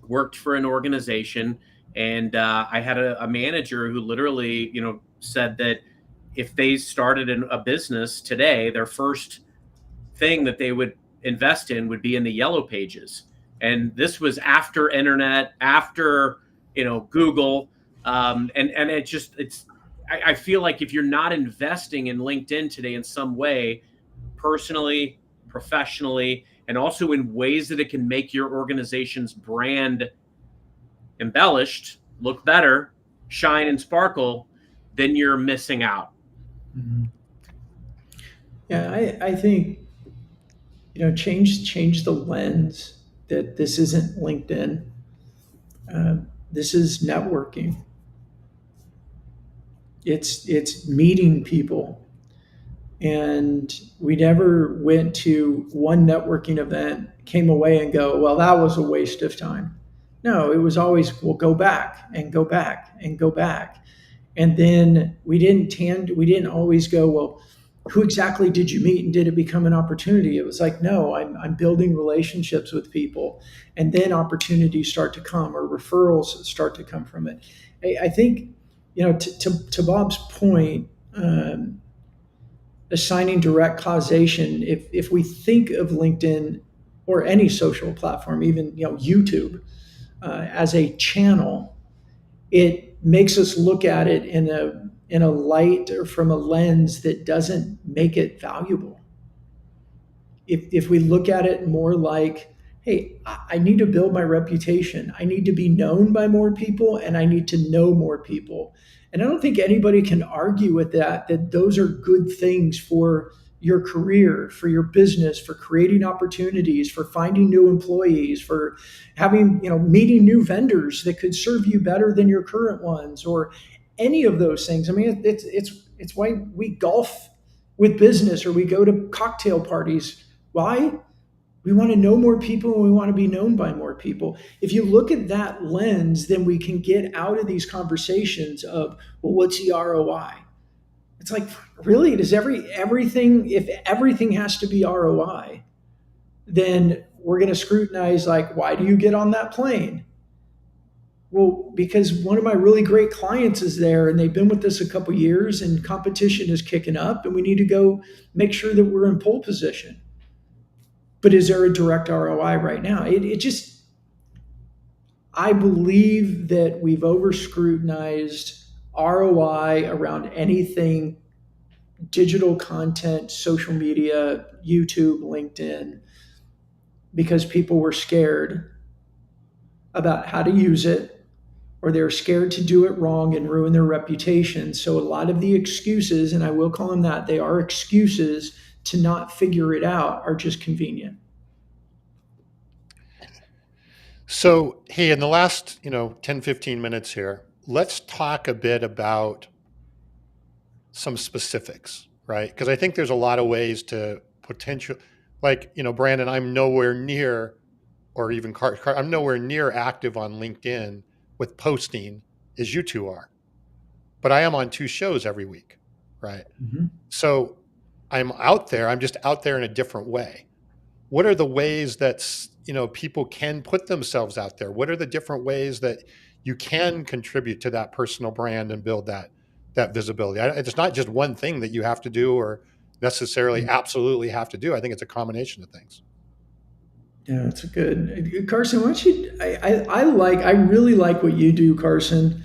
worked for an organization, and I had a manager who literally, you know, said that if they started a business today, their first thing that they would invest in would be in the yellow pages. And this was after internet, after, you know, Google. And I feel like if you're not investing in LinkedIn today in some way, personally, professionally, and also in ways that it can make your organization's brand embellished, look better, shine and sparkle, then you're missing out. Mm-hmm. Yeah, I think, you know, change the lens that this isn't LinkedIn. This is networking. It's meeting people. And we never went to one networking event, came away and go, well, that was a waste of time. No, it was always, we'll go back and go back and go back. And then we didn't always go, well, who exactly did you meet and did it become an opportunity? It was like, no, I'm building relationships with people, and then opportunities start to come or referrals start to come from it. I think, you know, to Bob's point, assigning direct causation, if we think of LinkedIn or any social platform, even, you know, YouTube, as a channel, it makes us look at it in a light or from a lens that doesn't make it valuable. If we look at it more like, hey, I need to build my reputation, I need to be known by more people, and I need to know more people. And I don't think anybody can argue with that those are good things for your career, for your business, for creating opportunities, for finding new employees, for having, you know, meeting new vendors that could serve you better than your current ones, or any of those things. I mean, it's why we golf with business or we go to cocktail parties. Why? We want to know more people and we want to be known by more people. If you look at that lens, then we can get out of these conversations of, well, what's the ROI? It's like, really, does everything, if everything has to be ROI, then we're going to scrutinize, like, why do you get on that plane? Well, because one of my really great clients is there and they've been with us a couple of years and competition is kicking up and we need to go make sure that we're in pole position. But is there a direct ROI right now? I believe that we've over scrutinized ROI around anything digital content, social media, YouTube, LinkedIn, because people were scared about how to use it or they're scared to do it wrong and ruin their reputation. So a lot of the excuses, and I will call them that, they are excuses to not figure it out, are just convenient. So, hey, in the last, 10, 15 minutes here, let's talk a bit about some specifics, right? Because I think there's a lot of ways to potential, like, Brandon, I'm nowhere near, or even I'm nowhere near active on LinkedIn with posting as you two are, but I am on 2 shows every week, right? Mm-hmm. So I'm out there, I'm just out there in a different way. What are the ways that, people can put themselves out there? What are the different ways that you can contribute to that personal brand and build that visibility? It's not just one thing that you have to do or necessarily absolutely have to do. I think it's a combination of things. Yeah, that's a good. Carson, why don't you? I really like what you do, Carson,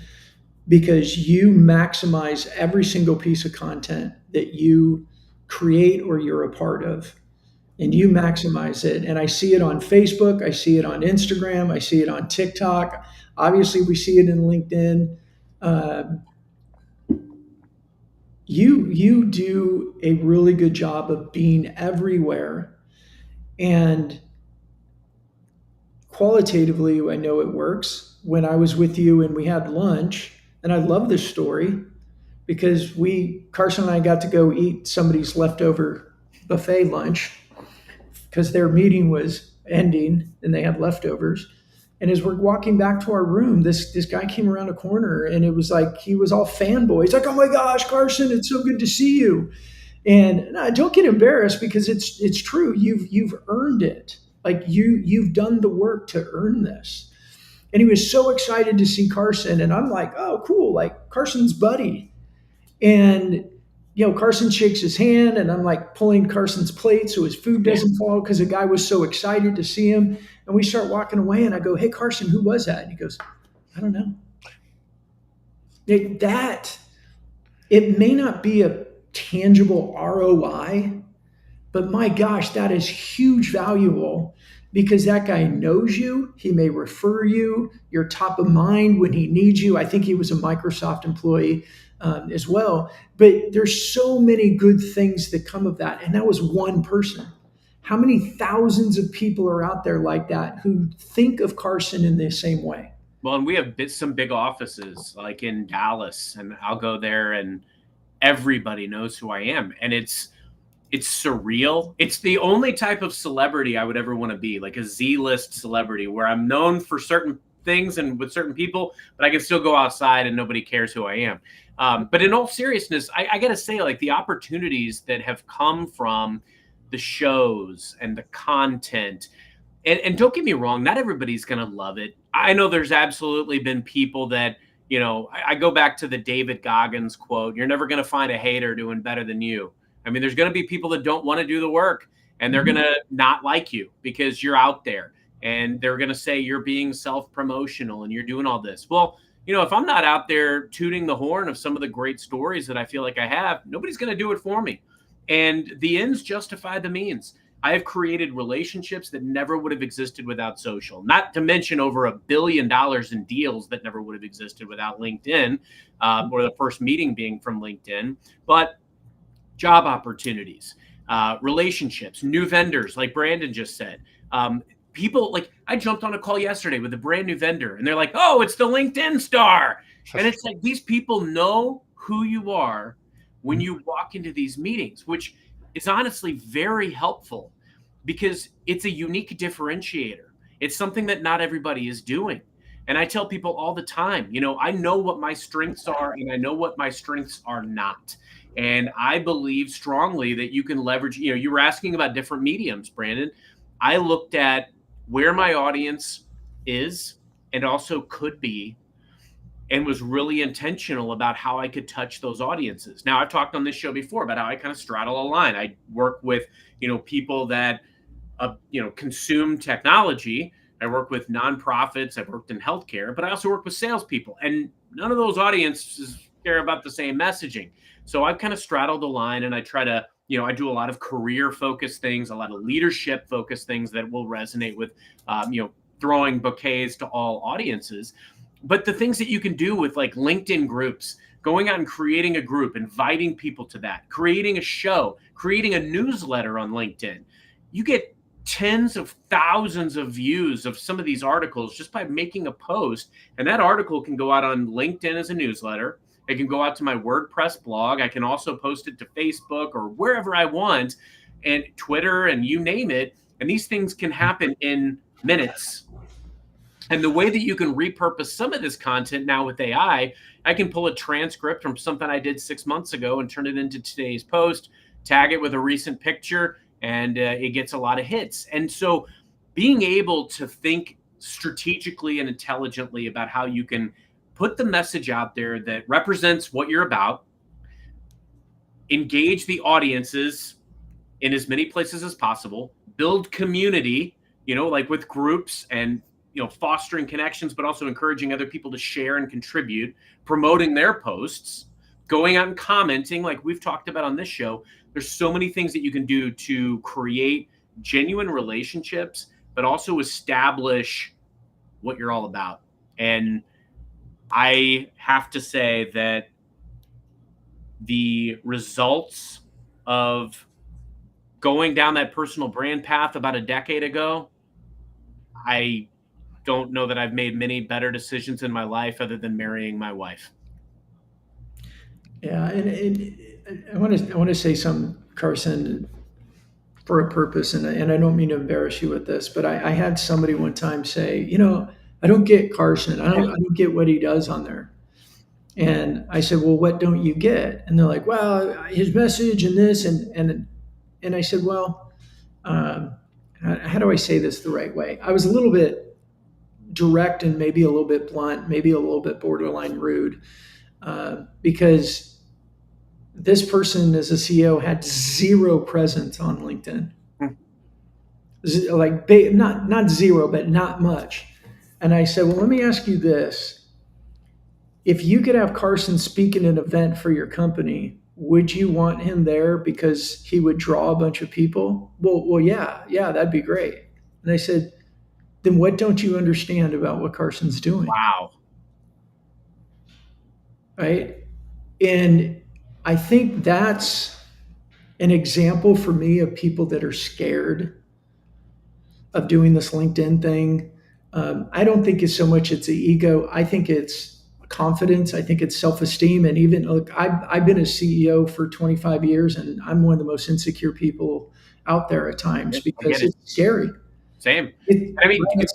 because you maximize every single piece of content that you create or you're a part of, and you maximize it. And I see it on Facebook, I see it on Instagram, I see it on TikTok. Obviously, we see it in LinkedIn. Uh, you do a really good job of being everywhere, and qualitatively, I know it works. When I was with you and we had lunch, and I love this story because Carson and I got to go eat somebody's leftover buffet lunch because their meeting was ending and they had leftovers. And as we're walking back to our room, this guy came around a corner and it was like he was all fanboy. He's like, "Oh my gosh, Carson, it's so good to see you." And no, don't get embarrassed because it's true. You've earned it. Like you've done the work to earn this. And he was so excited to see Carson, and I'm like, "Oh, cool! Like Carson's buddy." And Carson shakes his hand, and I'm like pulling Carson's plate so his food doesn't fall because the guy was so excited to see him. And we start walking away, and I go, "Hey, Carson, who was that?" And he goes, "I don't know." It may not be a tangible ROI, but my gosh, that is huge valuable because that guy knows you. He may refer you. You're top of mind when he needs you. I think he was a Microsoft employee as well. But there's so many good things that come of that. And that was one person. How many thousands of people are out there like that who think of Carson in the same way? Well, and we have some big offices like in Dallas, and I'll go there and everybody knows who I am. And it's surreal. It's the only type of celebrity I would ever want to be, like a Z-list celebrity where I'm known for certain things and with certain people, but I can still go outside and nobody cares who I am. But in all seriousness, I got to say, like the opportunities that have come from the shows and the content, and don't get me wrong, not everybody's going to love it. I know there's absolutely been people that, I go back to the David Goggins quote, "You're never going to find a hater doing better than you." I mean, there's going to be people that don't want to do the work and they're going to not like you because you're out there, and they're going to say you're being self-promotional and you're doing all this. Well, if I'm not out there tooting the horn of some of the great stories that I feel like I have, nobody's going to do it for me. And the ends justify the means. I have created relationships that never would have existed without social, not to mention over $1 billion in deals that never would have existed without LinkedIn, or the first meeting being from LinkedIn. But job opportunities, relationships, new vendors, like Brandon just said. People, like I jumped on a call yesterday with a brand new vendor and they're like, "Oh, it's the LinkedIn star." And it's like, these people know who you are when you walk into these meetings, which is honestly very helpful because it's a unique differentiator. It's something that not everybody is doing. And I tell people all the time, I know what my strengths are and I know what my strengths are not. And I believe strongly that you can leverage, you were asking about different mediums, Brandon. I looked at where my audience is and also could be, and was really intentional about how I could touch those audiences. Now, I've talked on this show before about how I kind of straddle a line. I work with, people that, consume technology. I work with nonprofits. I've worked in healthcare, but I also work with salespeople, and none of those audiences care about the same messaging. So I've kind of straddled the line, and I try to, I do a lot of career focused things, a lot of leadership focused things that will resonate with, throwing bouquets to all audiences. But the things that you can do with like LinkedIn groups, going out and creating a group, inviting people to that, creating a show, creating a newsletter on LinkedIn, you get tens of thousands of views of some of these articles just by making a post. And that article can go out on LinkedIn as a newsletter. It can go out to my WordPress blog. I can also post it to Facebook or wherever I want, and Twitter, and you name it. And these things can happen in minutes. And the way that you can repurpose some of this content now with AI, I can pull a transcript from something I did 6 months ago and turn it into today's post, tag it with a recent picture, and it gets a lot of hits. And so being able to think strategically and intelligently about how you can put the message out there that represents what you're about, engage the audiences in as many places as possible, build community, like with groups and fostering connections, but also encouraging other people to share and contribute, promoting their posts, going out and commenting like we've talked about on this show. There's so many things that you can do to create genuine relationships, but also establish what you're all about. And I have to say that the results of going down that personal brand path about a decade ago, I don't know that I've made many better decisions in my life other than marrying my wife. Yeah, and I want to say something, Carson, for a purpose, and I don't mean to embarrass you with this, but I had somebody one time say, I don't get Carson. I don't get what he does on there. And I said, well, what don't you get? And they're like, well, his message and this, and I said, well, how do I say this the right way? I was a little bit direct and maybe a little bit blunt, maybe a little bit borderline rude, because this person as a CEO had zero presence on LinkedIn. Like not zero, but not much. And I said, well, let me ask you this. If you could have Carson speak at an event for your company, would you want him there because he would draw a bunch of people? Well, yeah, that'd be great. And I said, then what don't you understand about what Carson's doing? Wow. Right? And I think that's an example for me of people that are scared of doing this LinkedIn thing. I don't think it's so much it's the ego. I think it's confidence. I think it's self-esteem. And even look, I've been a CEO for 25 years, and I'm one of the most insecure people out there at times because it's scary. Same.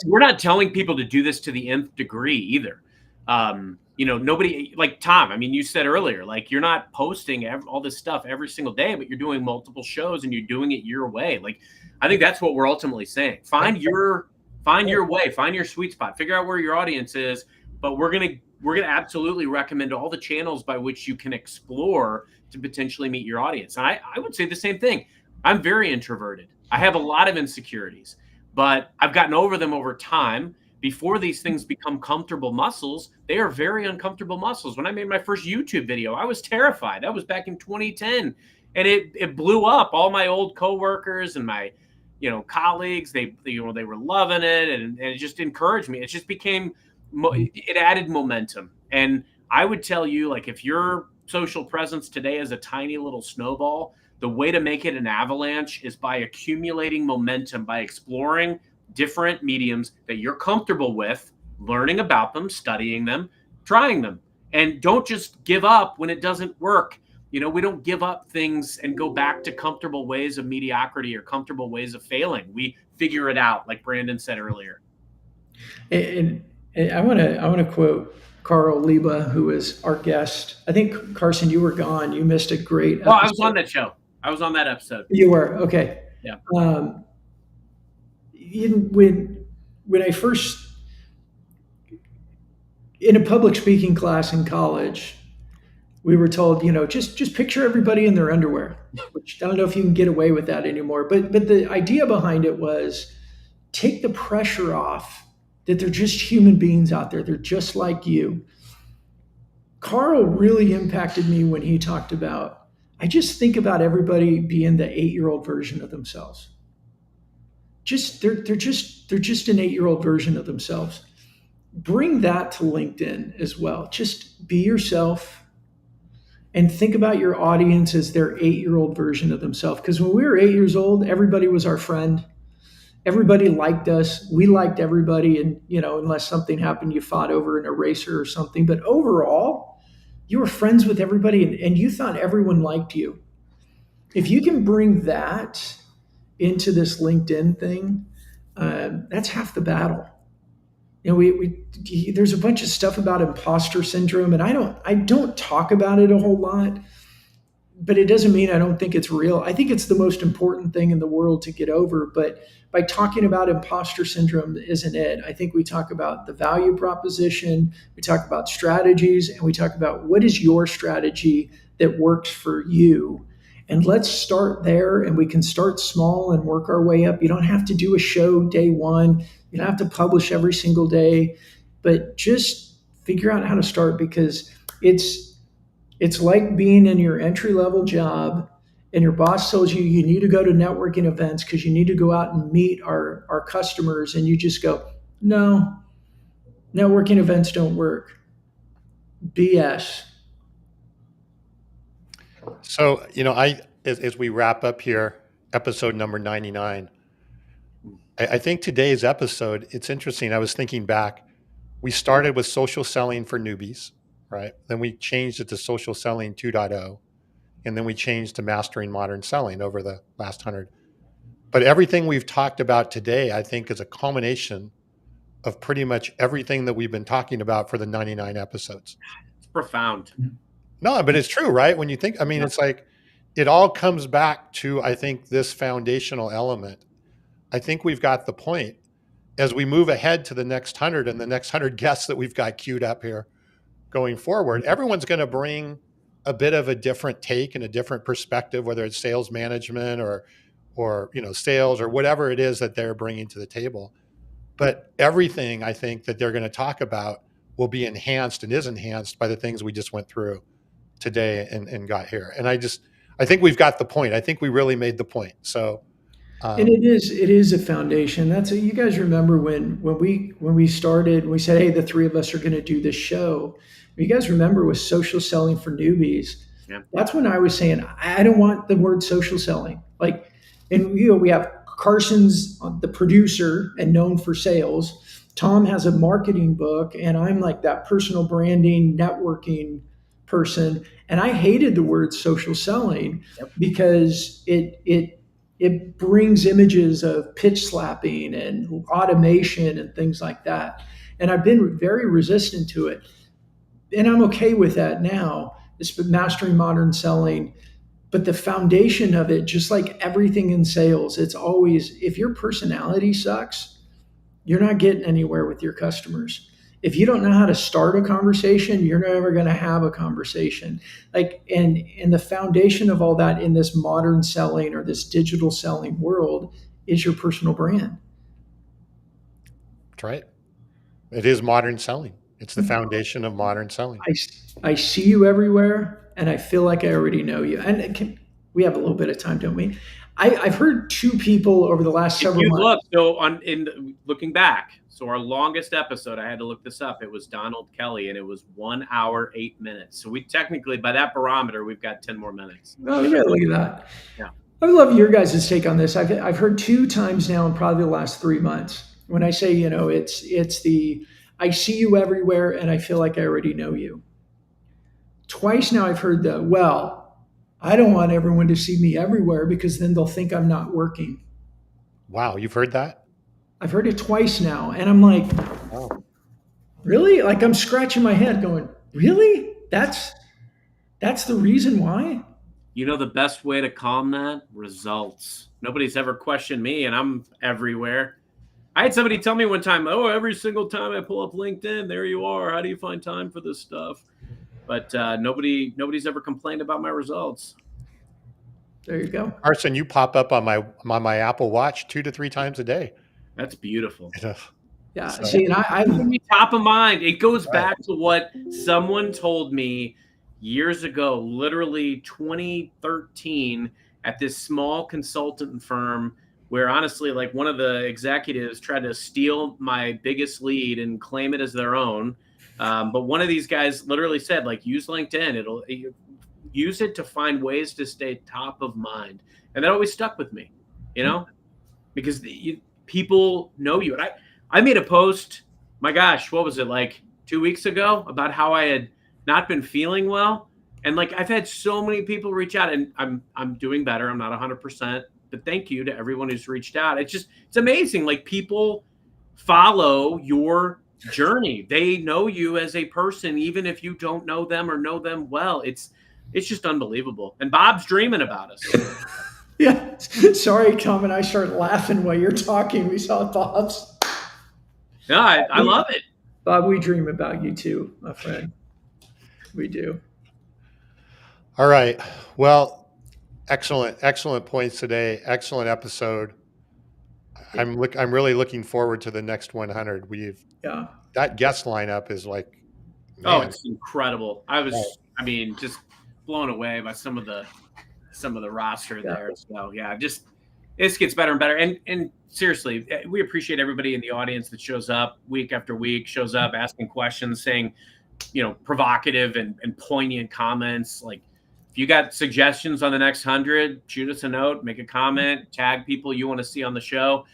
We're not telling people to do this to the nth degree either. Nobody, like Tom, you said earlier, like you're not posting all this stuff every single day, but you're doing multiple shows and you're doing it your way. Like, I think that's what we're ultimately saying. Find your way, find your sweet spot, figure out where your audience is. But we're going to absolutely recommend all the channels by which you can explore to potentially meet your audience. And I would say the same thing. I'm very introverted. I have a lot of insecurities, but I've gotten over them over time. Before these things become comfortable muscles, they are very uncomfortable muscles. When I made my first YouTube video, I was terrified. That was back in 2010. And it blew up. All my old coworkers and my, colleagues, they were loving it, and it just encouraged me. It just became, it added momentum. And I would tell you, like, if your social presence today is a tiny little snowball, the way to make it an avalanche is by accumulating momentum, by exploring different mediums that you're comfortable with, learning about them, studying them, trying them. And don't just give up when it doesn't work. We don't give up things and go back to comfortable ways of mediocrity or comfortable ways of failing. We figure it out, like Brandon said earlier. And I want to quote Carl Liba, who was our guest. I think, Carson, you were gone. You missed a great episode. I was on that show. I was on that episode. You were? Okay. Yeah. When I first, in a public speaking class in college, we were told, just picture everybody in their underwear, which I don't know if you can get away with that anymore. But the idea behind it was take the pressure off that they're just human beings out there. They're just like you. Carl really impacted me when he talked about, I just think about everybody being the 8-year-old version of themselves. They're just an 8-year-old version of themselves. bring that to LinkedIn as well. Just be yourself and think about your audience as their 8-year-old version of themselves. Because when we were 8 years old, everybody was our friend. Everybody liked us. We liked everybody. And, unless something happened, you fought over an eraser or something. But overall, you were friends with everybody and you thought everyone liked you. If you can bring that into this LinkedIn thing, that's half the battle. There's a bunch of stuff about imposter syndrome, and I don't talk about it a whole lot, but it doesn't mean I don't think it's real. I think it's the most important thing in the world to get over. But by talking about imposter syndrome isn't it. I think we talk about the value proposition, we talk about strategies, and we talk about what is your strategy that works for you. And let's start there, and we can start small and work our way up. You don't have to do a show day one. You don't have to publish every single day, but just figure out how to start, because it's like being in your entry level job and your boss tells you you need to go to networking events because you need to go out and meet our customers. And you just go, no, networking events don't work. BS. So, as we wrap up here, episode number 99, I think today's episode, it's interesting. I was thinking back, we started with social selling for newbies, right? Then we changed it to social selling 2.0. And then we changed to mastering modern selling over the last 100. But everything we've talked about today, I think, is a culmination of pretty much everything that we've been talking about for the 99 episodes. It's profound. No, but it's true, right? When you think, it's like, it all comes back to, I think, this foundational element. I think we've got the point. As we move ahead to the next 100 and the next 100 guests that we've got queued up here going forward, everyone's going to bring a bit of a different take and a different perspective, whether it's sales management or sales or whatever it is that they're bringing to the table. But everything I think that they're going to talk about will be enhanced and is enhanced by the things we just went through today and got here. And I think we've got the point. I think we really made the point. So, and it is a foundation. You guys remember when we started, we said, hey, the three of us are going to do this show. You guys remember with social selling for newbies? Yeah. That's when I was saying, I don't want the word social selling. And we have Carson's the producer and known for sales. Tom has a marketing book, and I'm like that personal branding, networking person. And I hated the word social selling because it brings images of pitch slapping and automation and things like that. And I've been very resistant to it. And I'm okay with that now. It's mastering modern selling. But the foundation of it, just like everything in sales, it's always, if your personality sucks, you're not getting anywhere with your customers. If you don't know how to start a conversation, you're never going to have a conversation. And the foundation of all that in this modern selling or this digital selling world is your personal brand. That's right. It is modern selling. It's the foundation of modern selling. I see you everywhere, and I feel like I already know you. And we have a little bit of time, don't we? I've heard two people over the last several months. Looking back, so our longest episode, I had to look this up. It was Donald Kelly, and it was 1 hour, 8 minutes. So we technically, by that barometer, we've got 10 more minutes. Oh, yeah, look at that. Yeah. I would love your guys' take on this. I've heard 2 times now in probably the last 3 months when I say, it's the I see you everywhere, and I feel like I already know you. Twice now I've heard I don't want everyone to see me everywhere because then they'll think I'm not working. Wow, you've heard that? I've heard it twice now, and I'm like, oh, really? Like I'm scratching my head going, really? That's the reason why? The best way to calm that? Results. Nobody's ever questioned me, and I'm everywhere. I had somebody tell me one time, every single time I pull up LinkedIn, there you are. How do you find time for this stuff? But nobody's ever complained about my results. There you go. Carson, you pop up on my Apple Watch 2 to 3 times a day. That's beautiful. Yeah. So, see, and I'm top of mind. It goes back to what someone told me years ago, literally 2013, at this small consultant firm where honestly, like one of the executives tried to steal my biggest lead and claim it as their own. But one of these guys literally said, like, use LinkedIn. Use it to find ways to stay top of mind. And that always stuck with me, because people know you. And I made a post, my gosh, what was it, like 2 weeks ago, about how I had not been feeling well. And like, I've had so many people reach out, and I'm doing better. I'm not 100%, but thank you to everyone who's reached out. It's amazing. Like, people follow your journey. They know you as a person, even if you don't know them or know them well. It's just unbelievable. And Bob's dreaming about us. Yeah. Sorry, Tom and I start laughing while you're talking. We saw Bob's. No, I love it. Bob, we dream about you too, my friend. We do. All right. Well, excellent points today. Excellent episode. I'm really looking forward to the next 100. That guest lineup is like, man. Oh, it's incredible. Just blown away by some of the roster there. So yeah, this gets better and better. And seriously, we appreciate everybody in the audience that shows up week after week, shows up asking questions, saying, provocative and poignant comments. Like, if you got suggestions on the next 100, shoot us a note, make a comment, tag people you want to see on the show.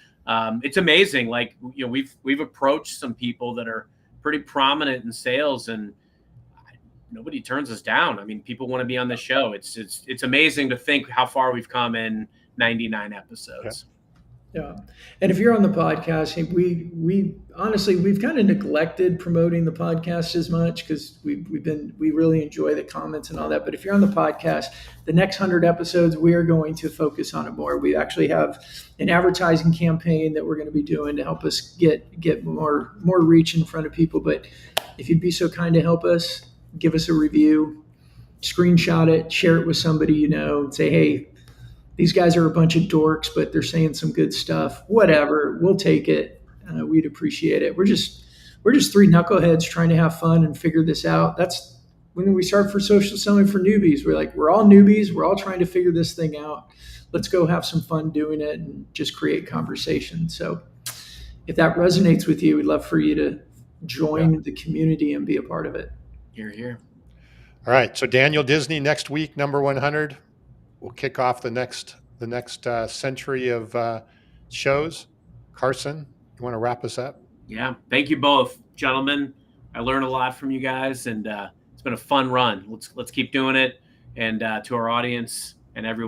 It's amazing. Like, we've approached some people that are pretty prominent in sales, and nobody turns us down. I mean, people want to be on the show. It's amazing to think how far we've come in 99 episodes. Yeah. And if you're on the podcast, we honestly, we've kind of neglected promoting the podcast as much, because we really enjoy the comments and all that. But if you're on the podcast, the next 100 episodes, we are going to focus on it more. We actually have an advertising campaign that we're going to be doing to help us get more reach in front of people. But if you'd be so kind to help us, give us a review, screenshot it, share it with somebody and say, hey, these guys are a bunch of dorks, but they're saying some good stuff. Whatever, we'll take it. We'd appreciate it. We're just three knuckleheads trying to have fun and figure this out. That's when we start for Social Selling for Newbies. We're all newbies. We're all trying to figure this thing out. Let's go have some fun doing it and just create conversation. So if that resonates with you, we'd love for you to join the community and be a part of it. Here. All right. So Daniel Disney next week, number 100. We'll kick off the next century of shows. Carson, you want to wrap us up? Yeah. Thank you both, gentlemen. I learned a lot from you guys, and it's been a fun run. Let's keep doing it. And to our audience and everyone.